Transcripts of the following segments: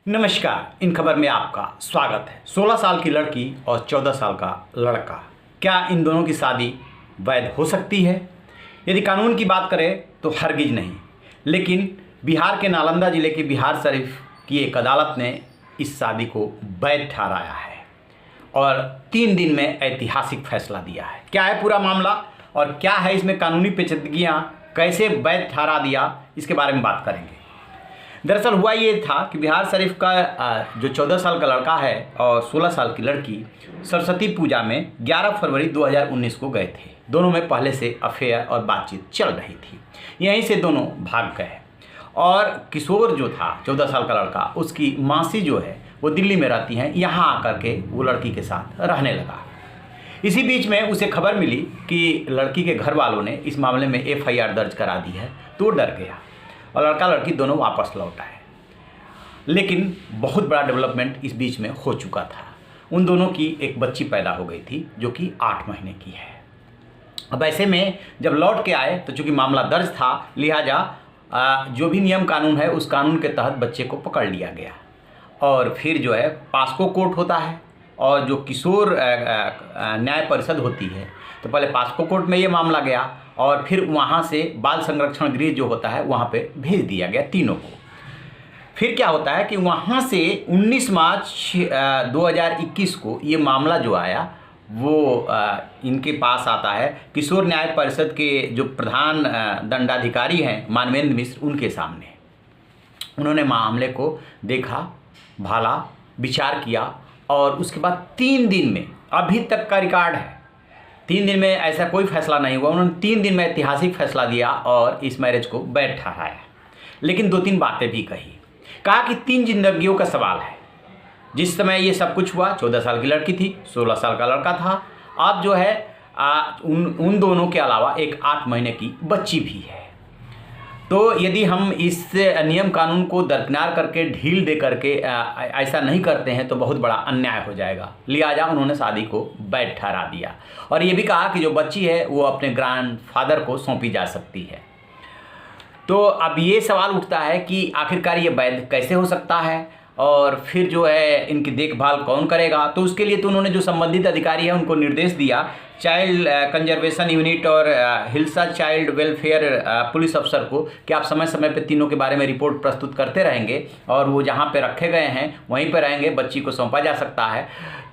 नमस्कार। इन खबर में आपका स्वागत है। 16 साल की लड़की और 14 साल का लड़का, क्या इन दोनों की शादी वैध हो सकती है? यदि कानून की बात करें तो हरगिज नहीं, लेकिन बिहार के नालंदा जिले के बिहार शरीफ की एक अदालत ने इस शादी को वैध ठहराया है और 3 दिन में ऐतिहासिक फैसला दिया है। क्या है पूरा मामला और क्या है इसमें कानूनी पेचीदगियाँ, कैसे वैध ठहरा दिया, इसके बारे में बात करेंगे। दरअसल हुआ ये था कि बिहार शरीफ का जो 14 साल का लड़का है और 16 साल की लड़की सरस्वती पूजा में 11 फरवरी 2019 को गए थे। दोनों में पहले से अफेयर और बातचीत चल रही थी। यहीं से दोनों भाग गए और किशोर जो था 14 साल का लड़का, उसकी मासी जो है वो दिल्ली में रहती हैं। यहाँ आकर के वो लड़की के साथ रहने लगा। इसी बीच में उसे खबर मिली कि लड़की के घर वालों ने इस मामले में FIR दर्ज करा दी है, तो डर गया और लड़का लड़की दोनों वापस लौट आए। लेकिन बहुत बड़ा डेवलपमेंट इस बीच में हो चुका था। उन दोनों की एक बच्ची पैदा हो गई थी जो कि 8 महीने की है। अब ऐसे में जब लौट के आए तो चूंकि मामला दर्ज था, लिहाजा जो भी नियम कानून है उस कानून के तहत बच्चे को पकड़ लिया गया और फिर जो है पास्को कोर्ट होता है और जो किशोर न्याय परिषद होती है, तो पहले पास्को कोर्ट में ये मामला गया और फिर वहाँ से बाल संरक्षण गृह जो होता है वहाँ पे भेज दिया गया तीनों को। फिर क्या होता है कि वहाँ से 19 मार्च 2021 को ये मामला जो आया वो इनके पास आता है किशोर न्याय परिषद के जो प्रधान दंडाधिकारी हैं मानवेंद्र मिश्र, उनके सामने। उन्होंने मामले को देखा, भाला, विचार किया और उसके बाद 3 दिन में, अभी तक का रिकॉर्ड है, 3 दिन में ऐसा कोई फैसला नहीं हुआ। उन्होंने 3 दिन में ऐतिहासिक फैसला दिया और इस मैरिज को वैध ठहराया। लेकिन 2-3 बातें भी कहा कि 3 जिंदगियों का सवाल है। जिस समय ये सब कुछ हुआ 14 साल की लड़की थी, 16 साल का लड़का था। अब जो है उन दोनों के अलावा एक 8 महीने की बच्ची भी है। तो यदि हम इस नियम कानून को दरकिनार करके, ढील दे करके ऐसा नहीं करते हैं तो बहुत बड़ा अन्याय हो जाएगा। लिहाजा उन्होंने शादी को वैध ठहरा दिया और ये भी कहा कि जो बच्ची है वो अपने ग्रैंडफादर को सौंपी जा सकती है। तो अब ये सवाल उठता है कि आखिरकार ये वैध कैसे हो सकता है और फिर जो है इनकी देखभाल कौन करेगा। तो उसके लिए तो उन्होंने जो संबंधित अधिकारी है उनको निर्देश दिया, चाइल्ड कंजर्वेशन यूनिट और हिल्सा चाइल्ड वेलफेयर पुलिस अफसर को, कि आप समय समय पे तीनों के बारे में रिपोर्ट प्रस्तुत करते रहेंगे और वो जहाँ पे रखे गए हैं वहीं पे रहेंगे, बच्ची को सौंपा जा सकता है।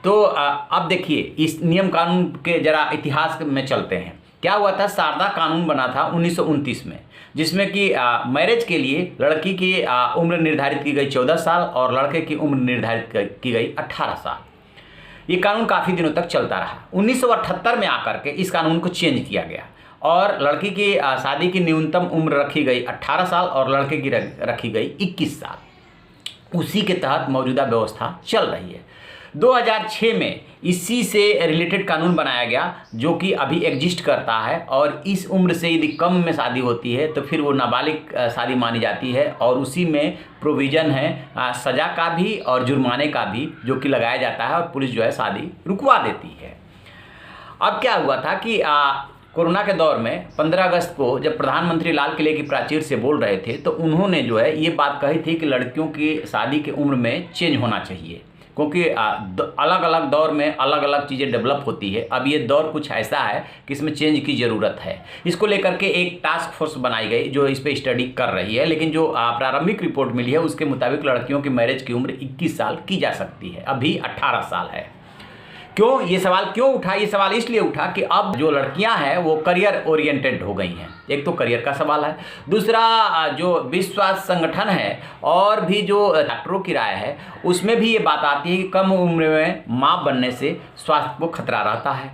तो अब देखिए इस नियम कानून के जरा इतिहास में चलते हैं। क्या हुआ था, शारदा कानून बना था 1929 में, जिसमें कि मैरिज के लिए लड़की की उम्र निर्धारित की गई 14 साल और लड़के की उम्र निर्धारित की गई 18 साल। ये कानून काफ़ी दिनों तक चलता रहा। 1978 में आकर के इस कानून को चेंज किया गया और लड़की की शादी की न्यूनतम उम्र रखी गई 18 साल और लड़के की रखी गई 21 साल। उसी के तहत मौजूदा व्यवस्था चल रही है। 2006 में इसी से रिलेटेड कानून बनाया गया जो कि अभी एग्जिस्ट करता है और इस उम्र से यदि कम में शादी होती है तो फिर वो नाबालिग शादी मानी जाती है और उसी में प्रोविज़न है सज़ा का भी और जुर्माने का भी, जो कि लगाया जाता है और पुलिस जो है शादी रुकवा देती है। अब क्या हुआ था कि कोरोना के दौर में 15 अगस्त को जब प्रधानमंत्री लाल किले की प्राचीर से बोल रहे थे तो उन्होंने जो है ये बात कही थी कि लड़कियों की शादी की उम्र में चेंज होना चाहिए, क्योंकि अलग अलग दौर में अलग अलग चीज़ें डेवलप होती है। अब ये दौर कुछ ऐसा है कि इसमें चेंज की ज़रूरत है। इसको लेकर के एक टास्क फोर्स बनाई गई जो इस पर स्टडी कर रही है। लेकिन जो प्रारंभिक रिपोर्ट मिली है उसके मुताबिक लड़कियों की मैरिज की उम्र 21 साल की जा सकती है, अभी 18 साल है। क्यों ये सवाल क्यों उठा? ये सवाल इसलिए उठा कि अब जो लड़कियां हैं वो करियर ओरिएंटेड हो गई हैं। एक तो करियर का सवाल है, दूसरा जो विश्व स्वास्थ्य संगठन है और भी जो डॉक्टरों की राय है उसमें भी ये बात आती है कि कम उम्र में माँ बनने से स्वास्थ्य को खतरा रहता है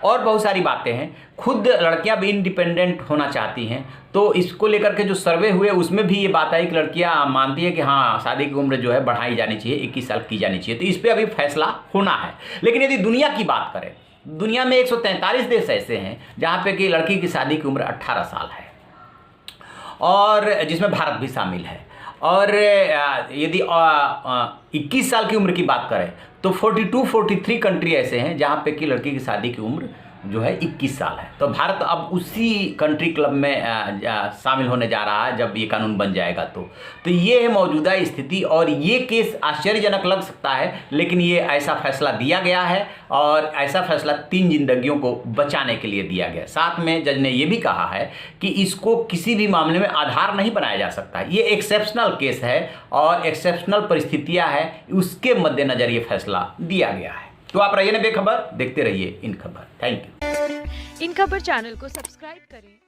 और बहुत सारी बातें हैं। खुद लड़कियां भी इंडिपेंडेंट होना चाहती हैं, तो इसको लेकर के जो सर्वे हुए उसमें भी ये बात आई कि लड़कियां मानती है कि हाँ शादी की उम्र जो है बढ़ाई जानी चाहिए, 21 साल की जानी चाहिए। तो इस पर अभी फैसला होना है। लेकिन यदि दुनिया की बात करें, दुनिया में 143 देश ऐसे हैं जहाँ पे कि लड़की की शादी की उम्र 18 साल है और जिसमें भारत भी शामिल है। और यदि 21 साल की उम्र की बात करें तो 42-43 कंट्री ऐसे हैं जहाँ पे कि लड़की की शादी की उम्र जो है 21 साल है। तो भारत अब उसी कंट्री क्लब में शामिल होने जा रहा है जब ये कानून बन जाएगा। तो ये है मौजूदा स्थिति, और ये केस आश्चर्यजनक लग सकता है, लेकिन ये ऐसा फैसला दिया गया है, और ऐसा फैसला 3 जिंदगियों को बचाने के लिए दिया गया। साथ में जज ने ये भी कहा है कि इसको किसी भी मामले में आधार नहीं बनाया जा सकता। ये एक्सेप्शनल केस है और एक्सेप्शनल परिस्थितियां है, उसके मद्देनजर ये फैसला दिया गया है। तो आप रहिए ना बेखबर, देखते रहिए इन खबर। Thank you. इन खबर चैनल को सब्सक्राइब करें।